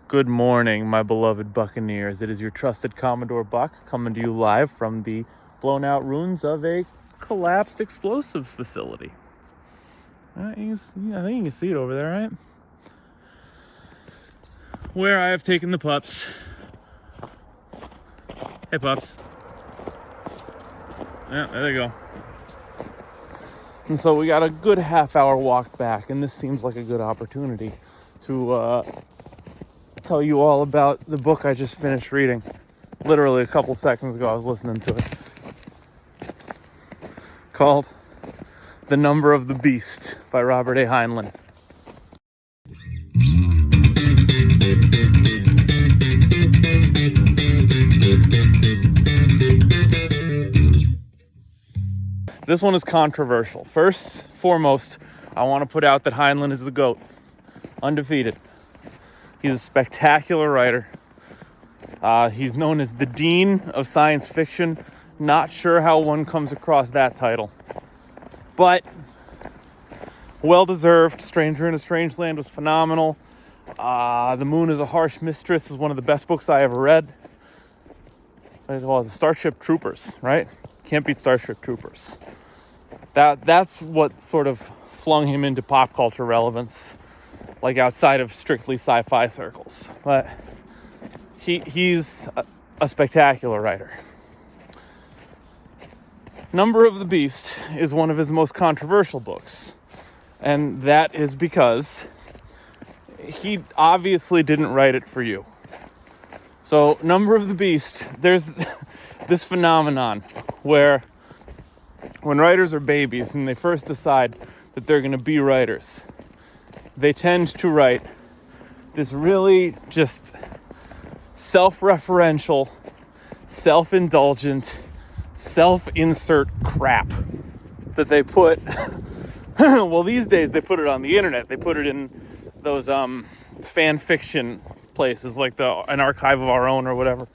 Good morning, my beloved Buccaneers. It is your trusted Commodore Buck coming to you live from the blown out ruins of a collapsed explosives facility. I think you can see it over there, right? Where I have taken the pups. Hey, pups. Yeah, there they go. And so we got a good half-hour walk back, and this seems like a good opportunity to tell you all about the book I just finished reading. Literally a couple seconds ago, I was listening to it. Called The Number of the Beast by Robert A. Heinlein. This one is controversial. First, foremost, I want to put out that Heinlein is the GOAT. Undefeated. He's a spectacular writer. He's known as the Dean of Science Fiction. Not sure how one comes across that title. But, well-deserved. Stranger in a Strange Land was phenomenal. The Moon is a Harsh Mistress is one of the best books I ever read. It was Starship Troopers, right? Can't beat Starship Troopers. That's what sort of flung him into pop culture relevance, like outside of strictly sci-fi circles. But he's a spectacular writer. Number of the Beast is one of his most controversial books. And that is because he obviously didn't write it for you. So, Number of the Beast, there's this phenomenon where when writers are babies and they first decide that they're going to be writers, they tend to write this really just self-referential, self-indulgent, self-insert crap that they put, well, these days they put it on the internet. They put it in those fan fiction places like an archive of our own or whatever.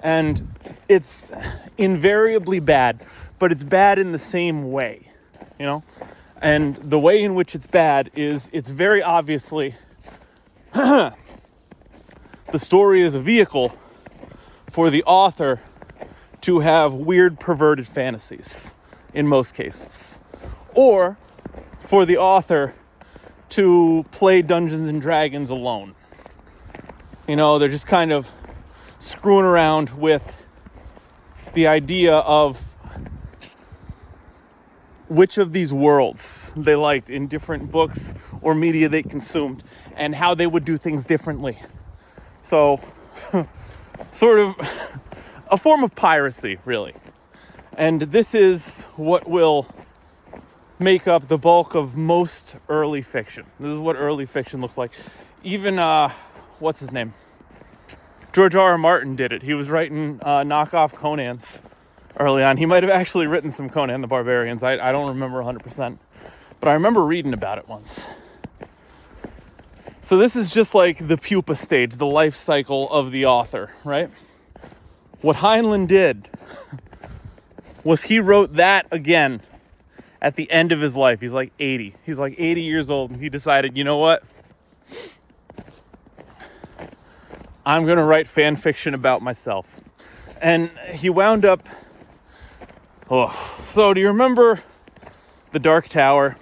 And it's invariably bad, but it's bad in the same way, you know? And the way in which it's bad is it's very obviously the story is a vehicle for the author to have weird, perverted fantasies in most cases. Or for the author to play Dungeons and Dragons alone. You know, they're just kind of screwing around with the idea of which of these worlds they liked in different books or media they consumed and how they would do things differently. So, sort of a form of piracy, really. And this is what will make up the bulk of most early fiction. This is what early fiction looks like. Even, what's his name? George R.R. Martin did it. He was writing knockoff Conans early on. He might have actually written some Conan the Barbarians. I don't remember 100%. But I remember reading about it once. So this is just like the pupa stage, the life cycle of the author, right? What Heinlein did was he wrote that again at the end of his life. He's like 80. He's like 80 years old, and he decided, you know what? I'm going to write fan fiction about myself. And he wound up... So do you remember The Dark Tower?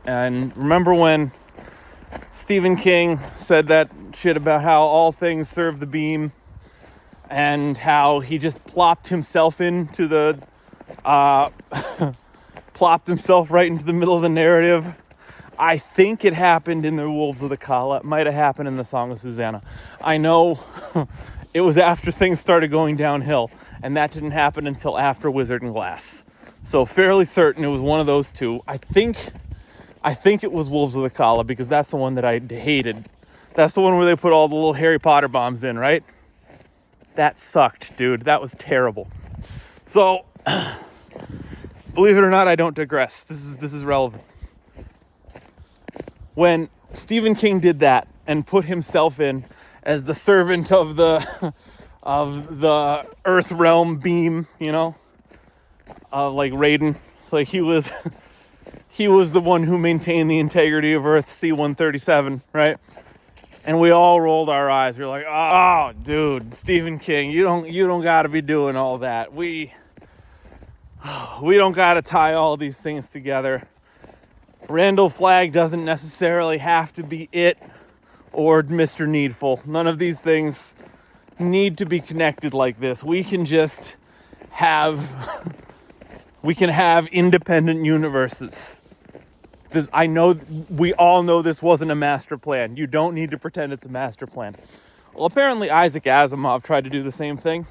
And remember when Stephen King said that shit about how all things serve the beam and how he just plopped himself into the... plopped himself right into the middle of the narrative? I think it happened in The Wolves of the Kala. It might have happened in The Song of Susanna. I know it was after things started going downhill, and that didn't happen until after Wizard and Glass. So fairly certain it was one of those two. I think it was Wolves of the Kala because that's the one that I hated. That's the one where they put all the little Harry Potter bombs in, right? That sucked, dude. That was terrible. So, believe it or not, I don't digress. This is relevant. When Stephen King did that and put himself in as the servant of the Earth realm beam, you know, like Raiden, it's like he was he was the one who maintained the integrity of Earth C-137, right? And we all rolled our eyes. We were like, "Oh, dude, Stephen King, you don't got to be doing all that. We don't got to tie all these things together. Randall Flagg doesn't necessarily have to be it or Mr. Needful. None of these things need to be connected like this. We can just have independent universes." I know we all know this wasn't a master plan. You don't need to pretend it's a master plan. Well, apparently Isaac Asimov tried to do the same thing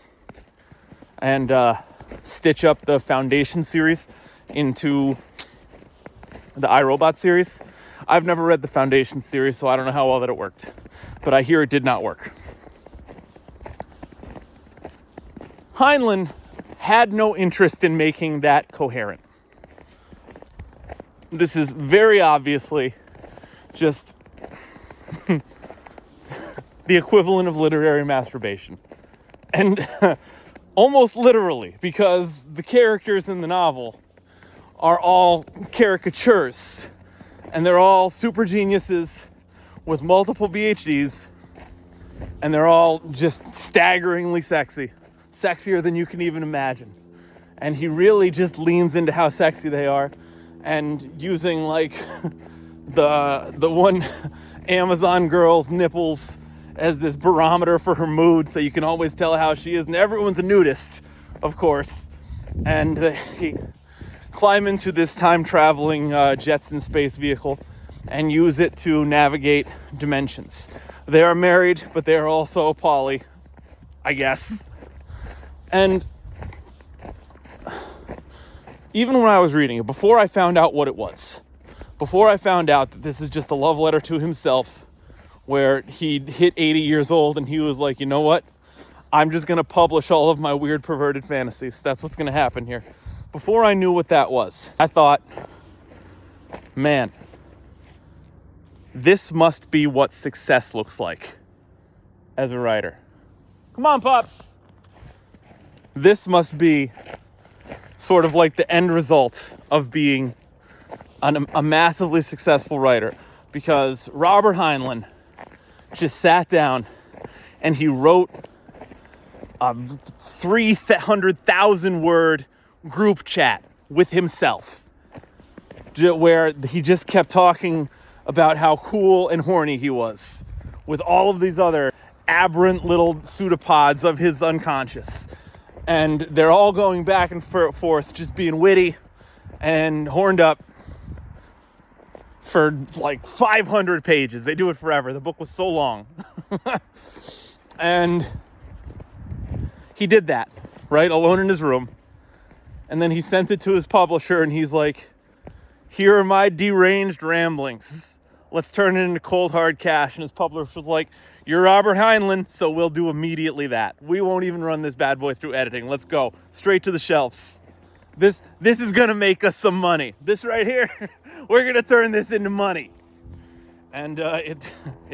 and stitch up the Foundation series into the iRobot series. I've never read the Foundation series, so I don't know how well that it worked. But I hear it did not work. Heinlein had no interest in making that coherent. This is very obviously just the equivalent of literary masturbation. And almost literally, because the characters in the novel are all caricatures. And they're all super geniuses with multiple PhDs. And they're all just staggeringly sexy. Sexier than you can even imagine. And he really just leans into how sexy they are. And using like the one Amazon girl's nipples as this barometer for her mood, so you can always tell how she is. And everyone's a nudist, of course. And they climb into this time-traveling Jetson space vehicle and use it to navigate dimensions. They are married, but they are also poly, I guess. And even when I was reading it, before I found out what it was, before I found out that this is just a love letter to himself, where he'd hit 80 years old and he was like, you know what? I'm just going to publish all of my weird perverted fantasies. That's what's going to happen here. Before I knew what that was, I thought, man, this must be what success looks like as a writer. Come on, Pops. This must be sort of like the end result of being a massively successful writer, because Robert Heinlein just sat down and he wrote a 300,000 word group chat with himself, where he just kept talking about how cool and horny he was with all of these other aberrant little pseudopods of his unconscious. And they're all going back and forth, just being witty and horned up for like 500 pages. They do it forever. The book was so long. And he did that, right? Alone in his room. And then he sent it to his publisher and he's like, here are my deranged ramblings. Let's turn it into cold hard cash. And his publisher was like, you're Robert Heinlein, so we'll do immediately that. We won't even run this bad boy through editing. Let's go straight to the shelves. This is going to make us some money. This right here, we're going to turn this into money. And it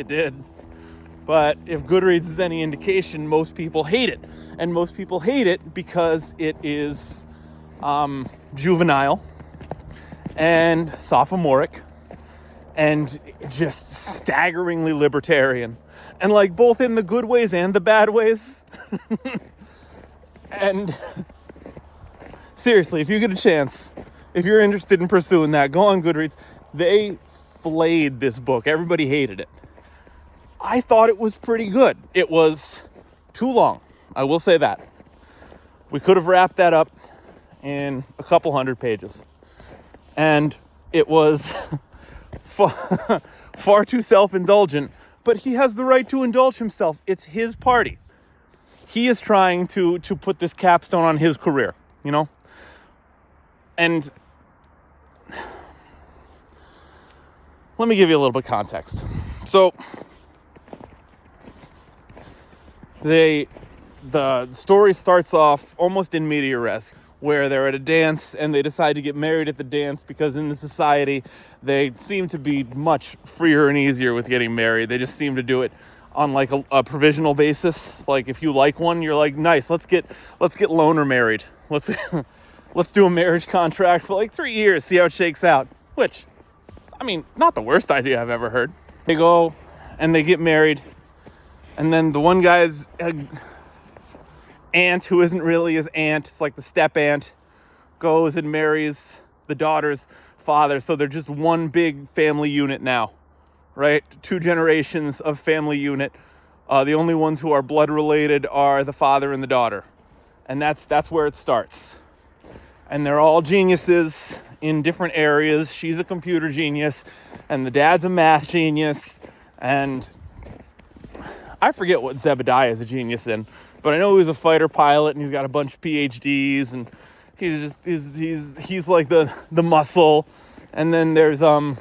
did. But if Goodreads is any indication, most people hate it. And most people hate it because it is juvenile and sophomoric and just staggeringly libertarian. And like both in the good ways and the bad ways. And seriously, if you get a chance, if you're interested in pursuing that, go on Goodreads. They flayed this book. Everybody hated it. I thought it was pretty good. It was too long. I will say that. We could have wrapped that up in a couple hundred pages. And it was far too self-indulgent. But he has the right to indulge himself. It's his party. He is trying to put this capstone on his career, you know? And let me give you a little bit of context. So the story starts off almost in media res, where they're at a dance and they decide to get married at the dance because in the society they seem to be much freer and easier with getting married. They just seem to do it on like a provisional basis. Like if you like one, you're like, nice, let's get loaner married. Let's do a marriage contract for like 3 years, see how it shakes out. which, I mean, not the worst idea I've ever heard. They go and they get married, and then the one guy's aunt, who isn't really his aunt, it's like the step aunt, goes and marries the daughter's father. So they're just one big family unit now, right? 2 generations of family unit. The only ones who are blood related are the father and the daughter. And that's where it starts. And they're all geniuses in different areas. She's a computer genius, and the dad's a math genius. And I forget what Zebediah is a genius in, but I know he was a fighter pilot, and he's got a bunch of PhDs, and he's like the muscle. And then there's the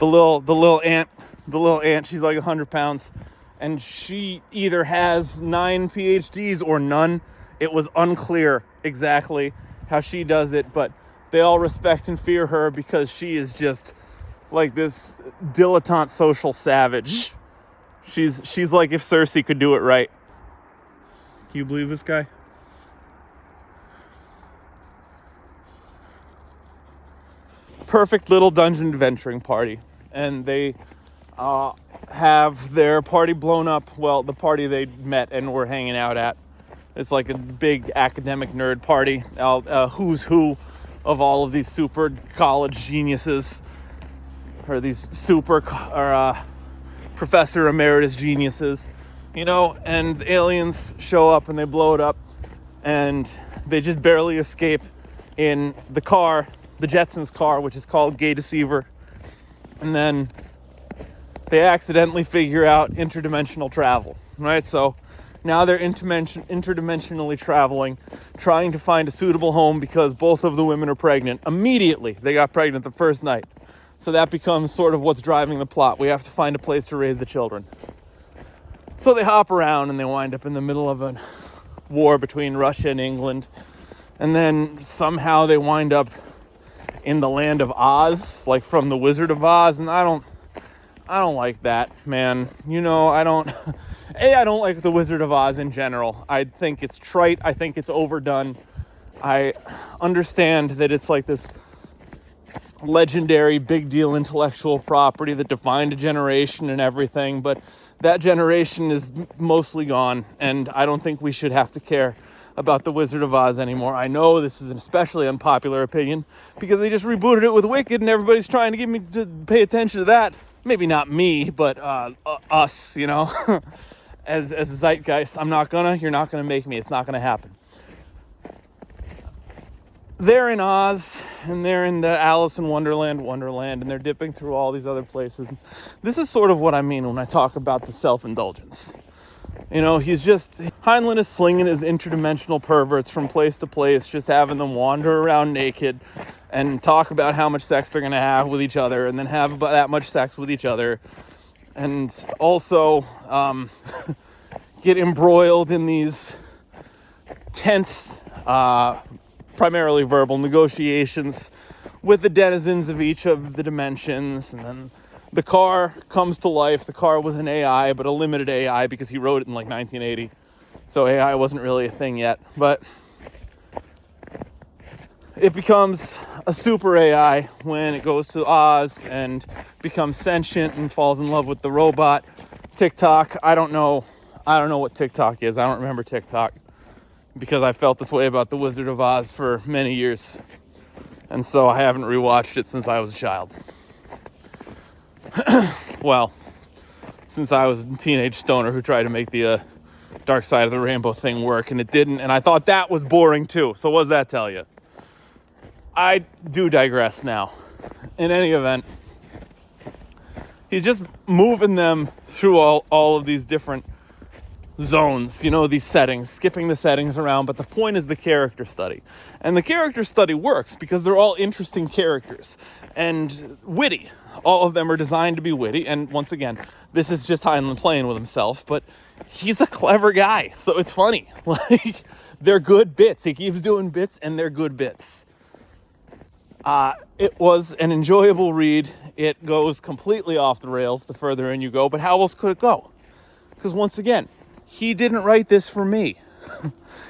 little aunt, she's like 100 pounds, and she either has 9 PhDs or none. It was unclear exactly how she does it, but they all respect and fear her because she is just like this dilettante social savage. She's like if Cersei could do it right. Can you believe this guy? Perfect little dungeon adventuring party. And they have their party blown up. Well, the party they met and were hanging out at. It's like a big academic nerd party. Who's who of all of these super college geniuses. Or these professor emeritus geniuses. You know, and the aliens show up and they blow it up. And they just barely escape in the car, the Jetsons car, which is called Gay Deceiver. And then they accidentally figure out interdimensional travel, right? So now they're interdimensionally traveling, trying to find a suitable home because both of the women are pregnant. Immediately, they got pregnant the first night. So that becomes sort of what's driving the plot. We have to find a place to raise the children. So they hop around and they wind up in the middle of a war between Russia and England. And then somehow they wind up in the land of Oz, like from the Wizard of Oz. And I don't like that, man. You know, I don't like the Wizard of Oz in general. I think it's trite. I think it's overdone. I understand that it's like this legendary, big deal intellectual property that defined a generation and everything, but that generation is mostly gone, and I don't think we should have to care about the Wizard of Oz anymore. I know this is an especially unpopular opinion because they just rebooted it with Wicked, and everybody's trying to get me to pay attention to that. Maybe not me, but us, you know, as a zeitgeist. You're not gonna make me. It's not gonna happen. They're in Oz, and they're in the Alice in Wonderland, and they're dipping through all these other places. This is sort of what I mean when I talk about the self-indulgence. You know, Heinlein is slinging his interdimensional perverts from place to place, just having them wander around naked and talk about how much sex they're going to have with each other, and then have about that much sex with each other. And also get embroiled in these tense, primarily verbal negotiations with the denizens of each of the dimensions. And then the car comes to life. The car was an AI, but a limited AI because he wrote it in like 1980. So AI wasn't really a thing yet. But it becomes a super AI when it goes to Oz and becomes sentient and falls in love with the robot. TikTok, I don't know what TikTok is. I don't remember TikTok, because I felt this way about The Wizard of Oz for many years. And so I haven't rewatched it since I was a child. Well, since I was a teenage stoner who tried to make the Dark Side of the Rainbow thing work, and it didn't, and I thought that was boring too. So what does that tell you? I do digress now. In any event, he's just moving them through all of these different zones, you know, these settings, skipping the settings around, but the point is the character study. And the character study works because they're all interesting characters and witty. All of them are designed to be witty, and once again, this is just Heinlein playing with himself, but he's a clever guy, so it's funny. Like, they're good bits. He keeps doing bits, and they're good bits. It was an enjoyable read. It goes completely off the rails the further in you go, but how else could it go? Because once again, he didn't write this for me.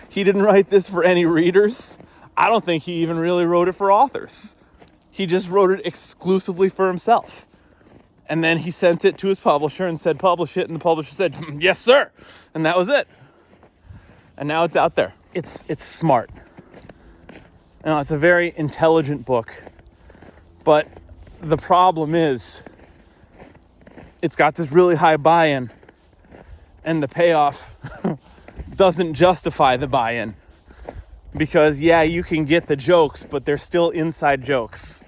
He didn't write this for any readers. I don't think he even really wrote it for authors. He just wrote it exclusively for himself. And then he sent it to his publisher and said, publish it. And the publisher said, yes, sir. And that was it. And now it's out there. It's smart. It's a very intelligent book. But the problem is, it's got this really high buy-in. And the payoff doesn't justify the buy-in. Because, yeah, you can get the jokes, but they're still inside jokes.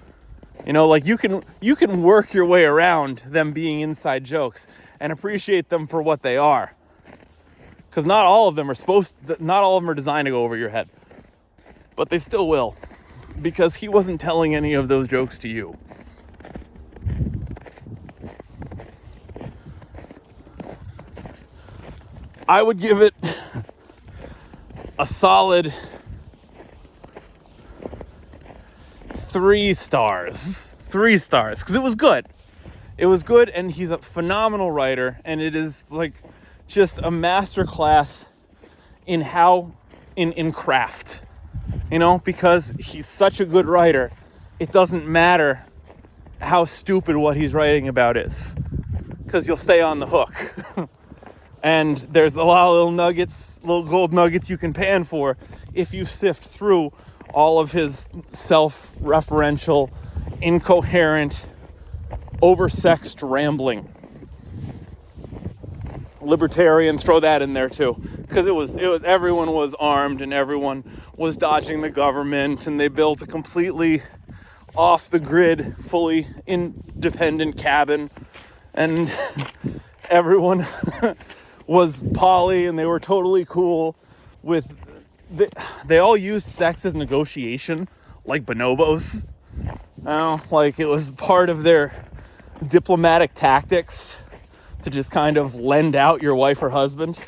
Like you can work your way around them being inside jokes and appreciate them for what they are. Because not all of them are designed to go over your head. But they still will. Because he wasn't telling any of those jokes to you. I would give it a solid 3 stars. 3 stars. Because it was good. It was good, and he's a phenomenal writer. And it is like just a masterclass in in craft. Because he's such a good writer, it doesn't matter how stupid what he's writing about is. Because you'll stay on the hook. And there's a lot of little gold nuggets you can pan for if you sift through all of his self-referential, incoherent, oversexed rambling. Libertarian, throw that in there too. Because it was everyone was armed and everyone was dodging the government, and they built a completely off-the-grid, fully independent cabin, and everyone was poly, and they were totally cool with... They all used sex as negotiation, like bonobos. Like it was part of their diplomatic tactics to just kind of lend out your wife or husband.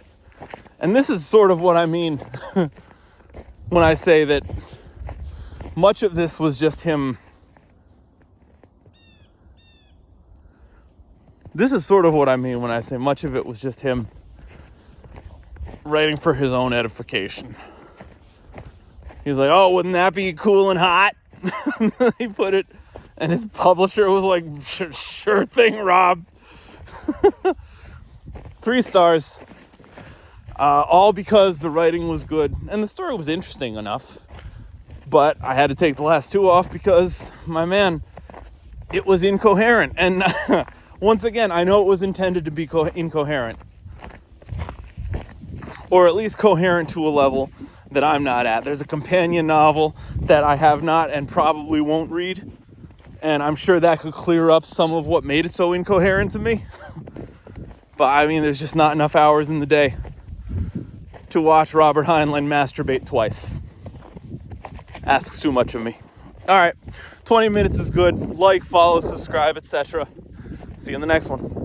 And this is sort of what I mean when I say that much of this was just him. This is sort of what I mean when I say much of it was just him writing for his own edification. He's like, oh, wouldn't that be cool and hot? He put it, and his publisher was like, sure thing, Rob. 3 stars. All because the writing was good, and the story was interesting enough. But I had to take the last 2 off because, my man, it was incoherent. And once again, I know it was intended to be incoherent. Or at least coherent to a level that I'm not at. There's a companion novel that I have not and probably won't read. And I'm sure that could clear up some of what made it so incoherent to me. But I mean, there's just not enough hours in the day to watch Robert Heinlein masturbate twice. Asks too much of me. All right, 20 minutes is good. Like, follow, subscribe, etc. See you in the next one.